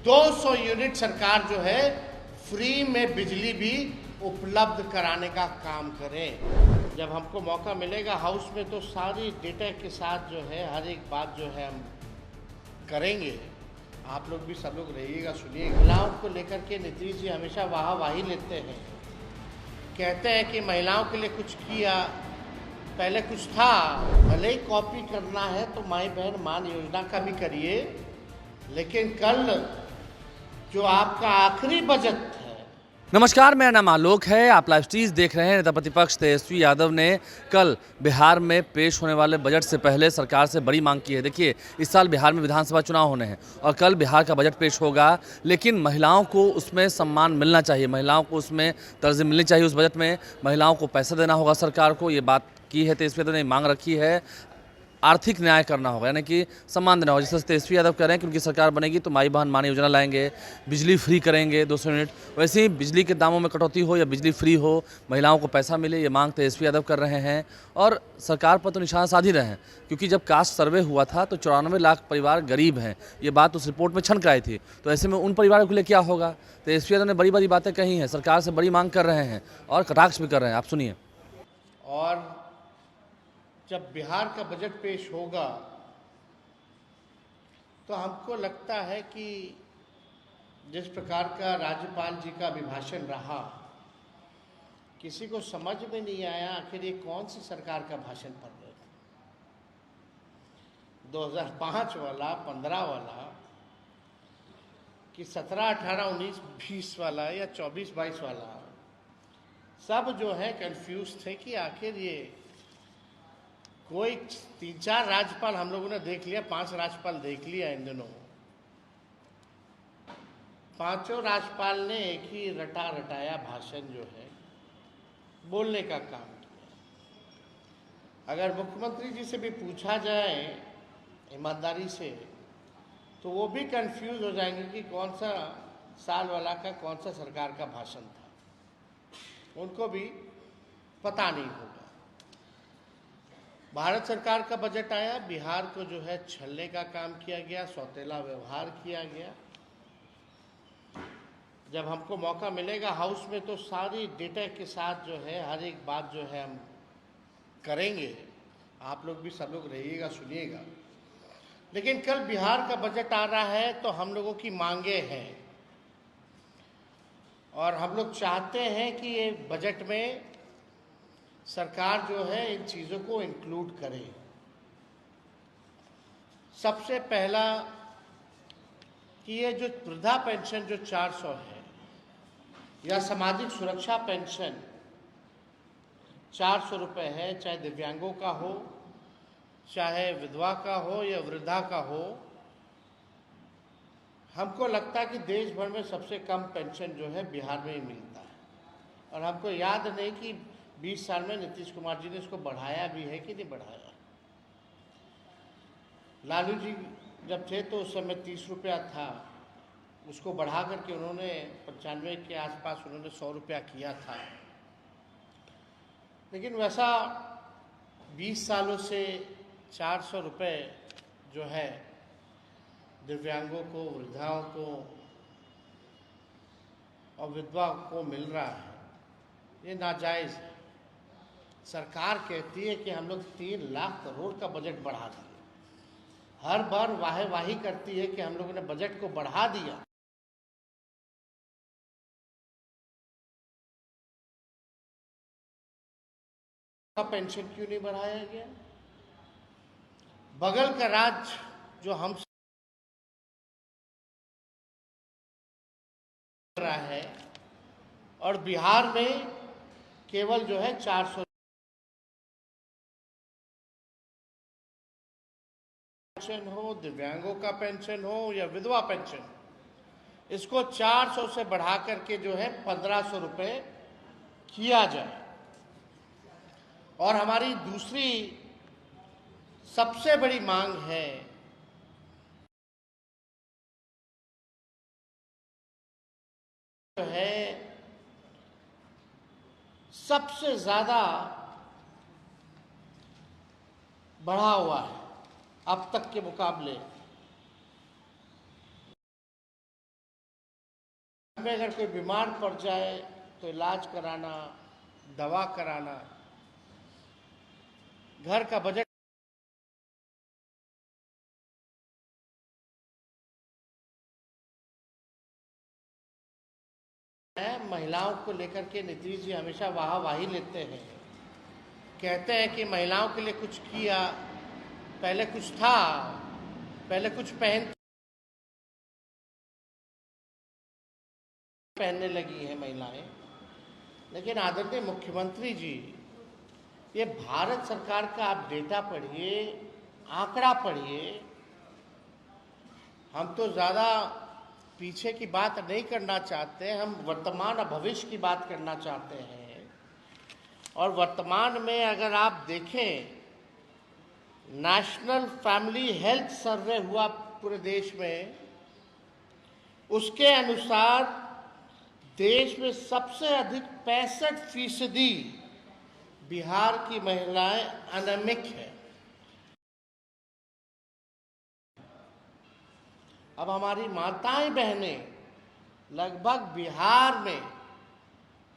200 unit सरकार जो है फ्री में बिजली भी उपलब्ध कराने का काम करें। जब हमको मौका मिलेगा हाउस में तो सारी डेटा के साथ जो है हर एक बात जो है हम करेंगे। आप लोग भी सब लोग रहिएगा, सुनिए। महिलाओं को लेकर के नीतीश जी हमेशा वाहवाही लेते हैं, कहते हैं कि महिलाओं के लिए कुछ किया, पहले कुछ था। भले ही कॉपी करना है तो माई बहन मान योजना का भी करिए, लेकिन कल जो आपका आखिरी बजट है। नमस्कार, मेरा नाम आलोक है। आप लाइव स्ट्रीज देख रहे हैं। नेता प्रतिपक्ष तेजस्वी यादव ने कल बिहार में पेश होने वाले बजट से पहले सरकार से बड़ी मांग की है। देखिए, इस साल बिहार में विधानसभा चुनाव होने हैं और कल बिहार का बजट पेश होगा, लेकिन महिलाओं को उसमें सम्मान मिलना चाहिए, महिलाओं को उसमें तरजीह मिलनी चाहिए। उस बजट में महिलाओं को पैसा देना होगा सरकार को, ये बात की है तेजस्वी यादव ने, मांग रखी है। आर्थिक न्याय करना होगा, यानी कि सम्मान देना होगा। जैसे तेजस्वी यादव कह रहे हैं कि उनकी सरकार बनेगी तो माई बहन मान योजना लाएंगे, बिजली फ्री करेंगे 200 यूनिट। वैसे ही बिजली के दामों में कटौती हो या बिजली फ्री हो, महिलाओं को पैसा मिले, ये मांग तेजस्वी यादव कर रहे हैं। और सरकार पर तो निशाना साध ही रहे हैं, क्योंकि जब कास्ट सर्वे हुआ था तो 94 लाख परिवार गरीब हैं, ये बात उस रिपोर्ट में छनक आई थी। तो ऐसे में उन परिवारों के लिए क्या होगा? तेजस्वी यादव ने बड़ी बड़ी बातें कही हैं, सरकार से बड़ी मांग कर रहे हैं और कटाक्ष भी कर रहे हैं। आप सुनिए। और जब बिहार का बजट पेश होगा तो हमको लगता है कि जिस प्रकार का राज्यपाल जी का अभिभाषण रहा, किसी को समझ में नहीं आया आखिर ये कौन सी सरकार का भाषण पढ़ रहे थे। 2005 वाला, 15 वाला कि 17, 18, 19, 20 वाला या 24, 22 वाला, सब जो है कंफ्यूज थे कि आखिर ये कोई 3-4 राज्यपाल हम लोगों ने देख लिया, 5 राज्यपाल देख लिया इन दिनों। पांचों राज्यपाल ने एक ही रटा रटाया भाषण जो है बोलने का काम किया। अगर मुख्यमंत्री जी से भी पूछा जाए ईमानदारी से तो वो भी कंफ्यूज हो जाएंगे कि कौन सा साल वाला का कौन सा सरकार का भाषण था, उनको भी पता नहीं होगा। भारत सरकार का बजट आया, बिहार को जो है छलने का काम किया गया, सौतेला व्यवहार किया गया। जब हमको मौका मिलेगा हाउस में तो सारी डेटा के साथ जो है हर एक बात जो है हम करेंगे। आप लोग भी सब लोग रहिएगा, सुनिएगा। लेकिन कल बिहार का बजट आ रहा है तो हम लोगों की मांगे हैं और हम लोग चाहते हैं कि ये बजट में सरकार जो है इन चीज़ों को इंक्लूड करे। सबसे पहला कि ये जो वृद्धा पेंशन जो 400 है या सामाजिक सुरक्षा पेंशन 400 रुपये है, चाहे दिव्यांगों का हो, चाहे विधवा का हो या वृद्धा का हो। हमको लगता है कि देश भर में सबसे कम पेंशन जो है बिहार में ही मिलता है। और हमको याद नहीं कि 20 साल में नीतीश कुमार जी ने इसको बढ़ाया भी है कि नहीं बढ़ाया। लालू जी जब थे तो उस समय 30 रुपया था, उसको बढ़ा करके उन्होंने 95 के आसपास उन्होंने 100 रुपया किया था। लेकिन वैसा 20 सालों से 400 रुपये जो है दिव्यांगों को, वृद्धाओं को और विधवा को मिल रहा है, ये नाजायज़ है। सरकार कहती है कि हम लोग 3 लाख करोड़ का बजट बढ़ा दिए, हर बार वाहवाही करती है कि हम लोगों ने बजट को बढ़ा दिया। का पेंशन क्यों नहीं बढ़ाया गया? बगल का राज्य जो हम रहा है और बिहार में केवल जो है 400 पेंशन हो, दिव्यांगों का पेंशन हो या विधवा पेंशन, इसको 400 से बढ़ा करके जो है 1500 रुपये किया जाए। और हमारी दूसरी सबसे बड़ी मांग है सबसे ज्यादा बढ़ा हुआ है अब तक के मुकाबले में अगर कोई बीमार पड़ जाए तो इलाज कराना, दवा कराना, घर का बजट है। महिलाओं को लेकर के नीतीश जी हमेशा वाहवाही लेते हैं, कहते हैं कि महिलाओं के लिए कुछ किया, पहले कुछ था, पहले कुछ पहनने लगी हैं महिलाएं। लेकिन आदरणीय मुख्यमंत्री जी, ये भारत सरकार का आप डेटा पढ़िए, आंकड़ा पढ़िए। हम तो ज़्यादा पीछे की बात नहीं करना चाहते, हम वर्तमान और भविष्य की बात करना चाहते हैं। और वर्तमान में अगर आप देखें, नेशनल फैमिली हेल्थ सर्वे हुआ पूरे देश में, उसके अनुसार देश में सबसे अधिक 65% बिहार की महिलाएं अनमिक है। अब हमारी माताएं बहनें लगभग बिहार में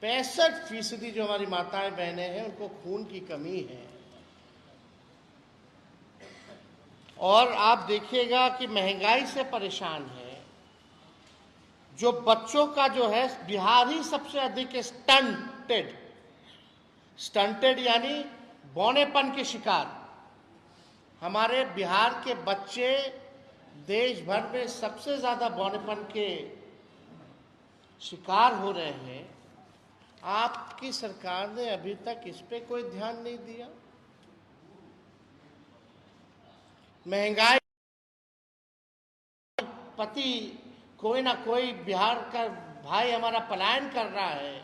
65% जो हमारी माताएं बहनें हैं, उनको खून की कमी है। और आप देखिएगा कि महंगाई से परेशान है। जो बच्चों का जो है, बिहार ही सबसे अधिक स्टंटेड यानी बौनेपन के शिकार। हमारे बिहार के बच्चे देश भर में सबसे ज्यादा बौनेपन के शिकार हो रहे हैं। आपकी सरकार ने अभी तक इस पे कोई ध्यान नहीं दिया। महंगाई, पति कोई ना कोई बिहार का भाई हमारा पलायन कर रहा है,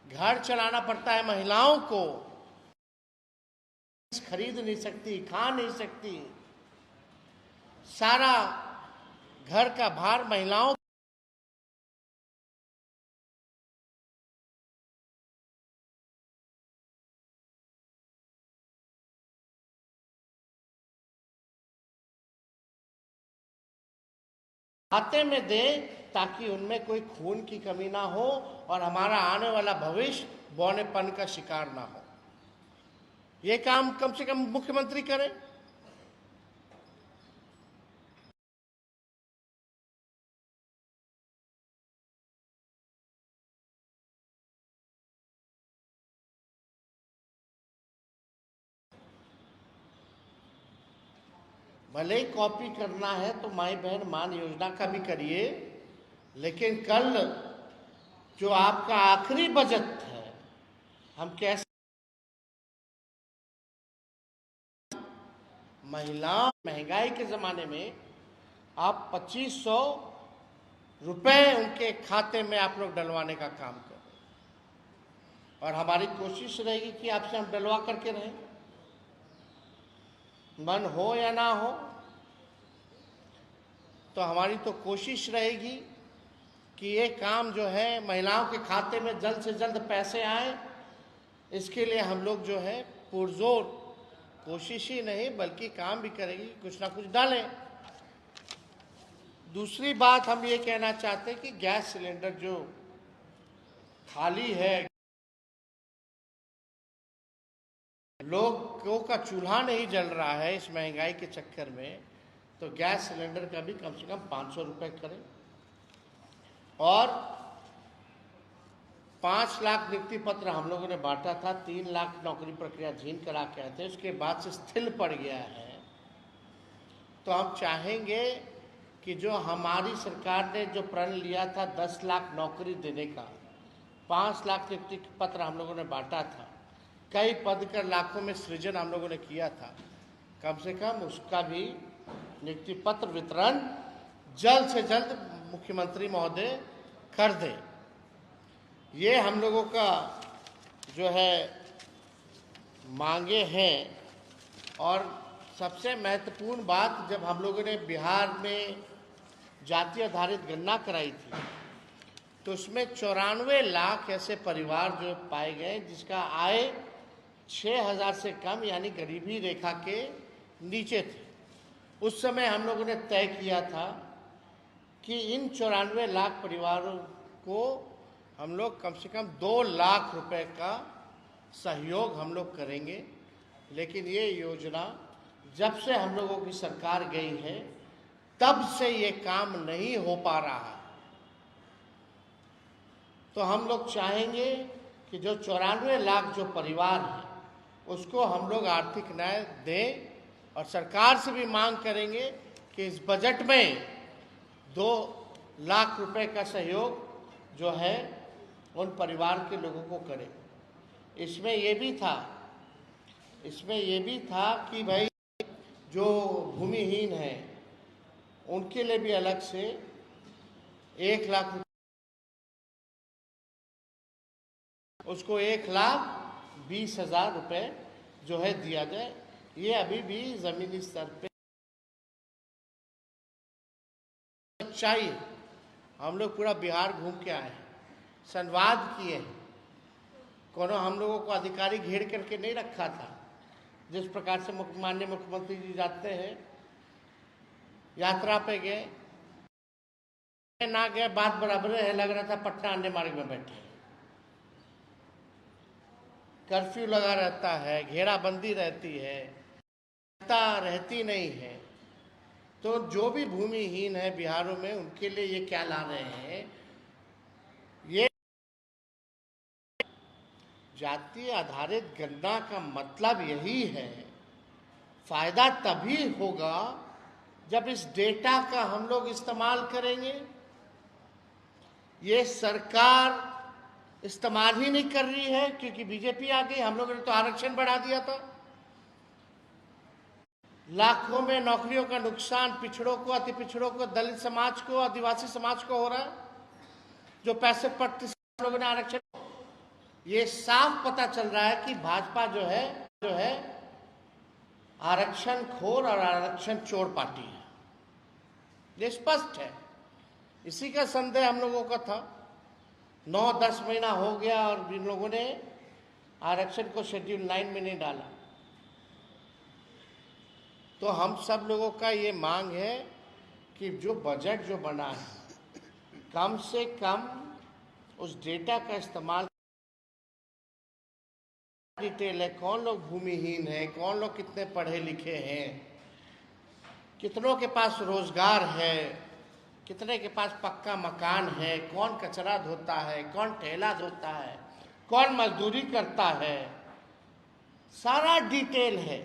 घर चलाना पड़ता है महिलाओं को, खरीद नहीं सकती, खा नहीं सकती, सारा घर का भार महिलाओं। खाते में दें ताकि उनमें कोई खून की कमी ना हो और हमारा आने वाला भविष्य बौनेपन का शिकार ना हो। ये काम कम से कम मुख्यमंत्री करें। भले ही कॉपी करना है तो माई बहन मान योजना का भी करिए, लेकिन कल जो आपका आखिरी बजट है, हम कैसे महिला महंगाई के जमाने में आप 2500 रुपए उनके खाते में आप लोग डलवाने का काम करें। और हमारी कोशिश रहेगी कि आपसे हम डलवा करके रहें, मन हो या ना हो। तो हमारी तो कोशिश रहेगी कि ये काम जो है महिलाओं के खाते में जल्द से जल्द पैसे आए। इसके लिए हम लोग जो है पुरजोर कोशिश ही नहीं बल्कि काम भी करेगी, कुछ ना कुछ डालें। दूसरी बात हम ये कहना चाहते हैं कि गैस सिलेंडर जो खाली है, लोगों का चूल्हा नहीं जल रहा है इस महंगाई के चक्कर में, तो गैस सिलेंडर का भी कम से कम 500 रुपये करें। और 5 लाख नियुक्ति पत्र हम लोगों ने बांटा था, 3 लाख नौकरी प्रक्रिया अधीन करा के आए थे, उसके बाद से स्थिर पड़ गया है। तो हम चाहेंगे कि जो हमारी सरकार ने जो प्रण लिया था 10 लाख नौकरी देने का, 5 लाख नियुक्ति पत्र हम लोगों ने बांटा था, कई पद कर लाखों में सृजन हम लोगों ने किया था, कम से कम उसका भी नियुक्ति पत्र वितरण जल्द से जल्द मुख्यमंत्री महोदय कर दे। ये हम लोगों का जो है मांगे हैं। और सबसे महत्वपूर्ण बात, जब हम लोगों ने बिहार में जाति आधारित गणना कराई थी तो उसमें 94 लाख ऐसे परिवार जो पाए गए जिसका आय 6000 से कम यानी गरीबी रेखा के नीचे थे। उस समय हम लोगों ने तय किया था कि इन 94 लाख परिवारों को हम लोग कम से कम 2 लाख रुपए का सहयोग हम लोग करेंगे। लेकिन ये योजना जब से हम लोगों की सरकार गई है तब से ये काम नहीं हो पा रहा है। तो हम लोग चाहेंगे कि जो 94 लाख जो परिवार है उसको हम लोग आर्थिक न्याय दें, और सरकार से भी मांग करेंगे कि इस बजट में 2 लाख रुपए का सहयोग जो है उन परिवार के लोगों को करें। इसमें ये भी था कि भाई जो भूमिहीन है उनके लिए भी अलग से 1 लाख, उसको 1,20,000 रुपए जो है दिया जाए। ये अभी भी जमीनी स्तर पे चाहिए। हम लोग पूरा बिहार घूम के आए हैं, संवाद किए हैं, कोनो हम लोगों को अधिकारी घेर करके नहीं रखा था। जिस प्रकार से माननीय मुख्यमंत्री जी जाते हैं, यात्रा पे गए ना गए बात बराबर है, लग रहा था पटना अन्य मार्ग में बैठे। कर्फ्यू लगा रहता है, घेराबंदी रहती है, रहती नहीं है। तो जो भी भूमिहीन है बिहारों में उनके लिए ये क्या ला रहे हैं, ये जाति आधारित गणना का मतलब यही है। फायदा तभी होगा जब इस डेटा का हम लोग इस्तेमाल करेंगे। ये सरकार इस्तेमाल ही नहीं कर रही है क्योंकि बीजेपी आ गई। हम लोगों ने तो आरक्षण बढ़ा दिया था। लाखों में नौकरियों का नुकसान पिछड़ों को, अति पिछड़ों को, दलित समाज को, आदिवासी समाज को हो रहा है। जो 65% लोगों ने आरक्षण, ये साफ पता चल रहा है कि भाजपा जो है आरक्षण खोर और आरक्षण चोर पार्टी है। ये स्पष्ट है। इसी का संदेह हम लोगों का था। 9-10 महीना हो गया और इन लोगों ने आरक्षण को शेड्यूल 9 में नहीं डाला। तो हम सब लोगों का ये मांग है कि जो बजट जो बना है कम से कम उस डेटा का इस्तेमाल, डिटेल है, कौन लोग भूमिहीन है, कौन लोग कितने पढ़े लिखे हैं, कितनों के पास रोजगार है, कितने के पास पक्का मकान है, कौन कचरा धोता है, कौन ठेला धोता है, कौन मजदूरी करता है, सारा डिटेल है।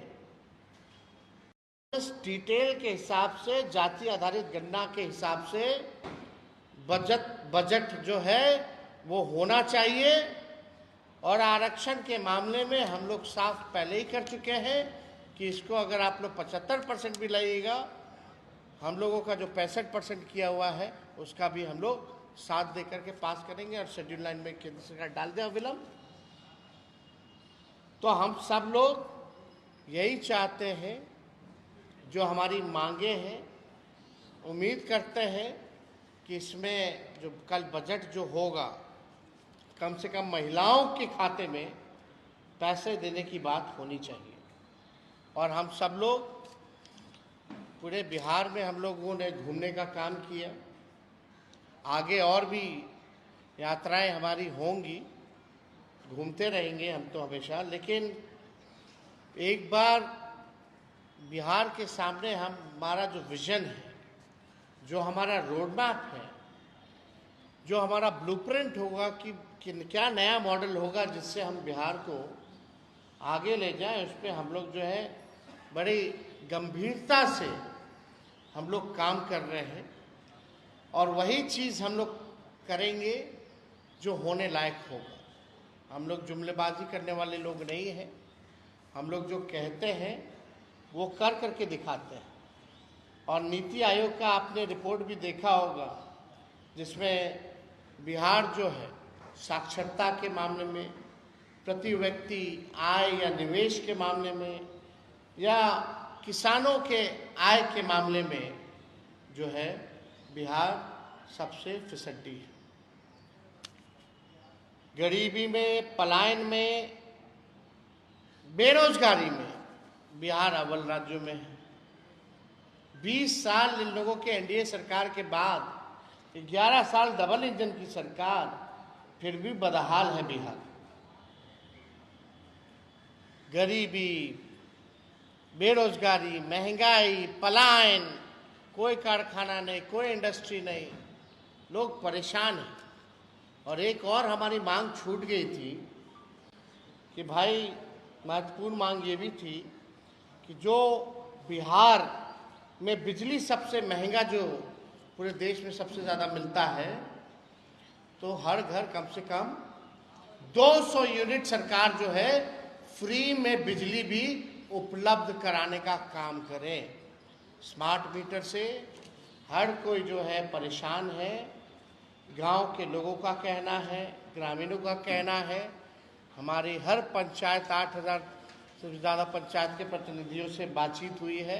इस डिटेल के हिसाब से, जाति आधारित गणना के हिसाब से बजट जो है वो होना चाहिए। और आरक्षण के मामले में हम लोग साफ पहले ही कर चुके हैं कि इसको अगर आप लोग 75% भी लाइएगा, हम लोगों का जो 65% किया हुआ है उसका भी हम लोग साथ दे करके पास करेंगे और शेड्यूल 9 में केंद्र सरकार डाल दे अविलंब। तो हम सब लोग यही चाहते हैं, जो हमारी मांगे हैं। उम्मीद करते हैं कि इसमें जो कल बजट जो होगा कम से कम महिलाओं के खाते में पैसे देने की बात होनी चाहिए। और हम सब लोग पूरे बिहार में हम लोगों ने घूमने का काम किया। आगे और भी यात्राएं हमारी होंगी, घूमते रहेंगे हम तो हमेशा। लेकिन एक बार बिहार के सामने हमारा जो विजन है, जो हमारा रोड मैप है, जो हमारा ब्लूप्रिंट होगा कि क्या नया मॉडल होगा जिससे हम बिहार को आगे ले जाएं, उस पर हम लोग जो है बड़ी गंभीरता से हम लोग काम कर रहे हैं। और वही चीज़ हम लोग करेंगे जो होने लायक होगा। हम लोग जुमलेबाजी करने वाले लोग नहीं हैं। हम लोग जो कहते हैं वो कर करके दिखाते हैं। और नीति आयोग का आपने रिपोर्ट भी देखा होगा, जिसमें बिहार जो है साक्षरता के मामले में, प्रति व्यक्ति आय या निवेश के मामले में, या किसानों के आय के मामले में जो है बिहार सबसे फिसड्डी है। गरीबी में, पलायन में, बेरोजगारी में बिहार अव्वल राज्यों में है। 20 साल इन लोगों के एनडीए सरकार के बाद कि 11 साल डबल इंजन की सरकार फिर भी बदहाल है बिहार। गरीबी, बेरोजगारी, महंगाई, पलायन, कोई कारखाना नहीं, कोई इंडस्ट्री नहीं, लोग परेशान हैं। और एक और हमारी मांग छूट गई थी कि भाई महत्वपूर्ण मांग ये भी थी कि जो बिहार में बिजली सबसे महंगा जो पूरे देश में सबसे ज़्यादा मिलता है, तो हर घर कम से कम 200 यूनिट सरकार जो है फ्री में बिजली भी उपलब्ध कराने का काम करे। स्मार्ट मीटर से हर कोई जो है परेशान है। गांव के लोगों का कहना है, ग्रामीणों का कहना है। हमारी हर पंचायत 8,000 से ज़्यादा पंचायत के प्रतिनिधियों से बातचीत हुई है।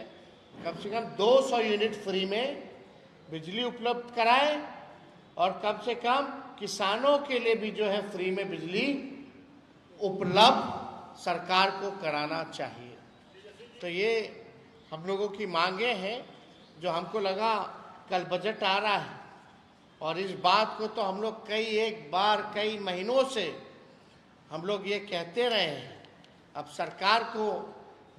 कम से कम 200 यूनिट फ्री में बिजली उपलब्ध कराएं और कम से कम किसानों के लिए भी जो है फ्री में बिजली उपलब्ध सरकार को कराना चाहिए। तो ये हम लोगों की मांगे हैं जो हमको लगा कल बजट आ रहा है, और इस बात को तो हम लोग कई महीनों से हम लोग ये कहते रहे हैं। अब सरकार को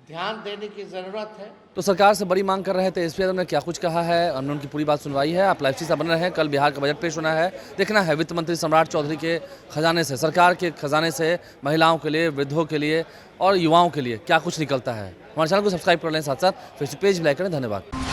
ध्यान देने की ज़रूरत है। तो सरकार से बड़ी मांग कर रहे थे एसपी यादव ने, क्या कुछ कहा है, हमने उनकी पूरी बात सुनवाई है। आप लाइव से बन रहे हैं। कल बिहार का बजट पेश होना है, देखना है वित्त मंत्री सम्राट चौधरी के खजाने से, सरकार के खजाने से महिलाओं के लिए, वृद्धों के लिए और युवाओं के लिए क्या कुछ निकलता है। हमारे चैनल को सब्सक्राइब कर लें, साथ साथ फेसबुक पेज भी लाइक करें। धन्यवाद।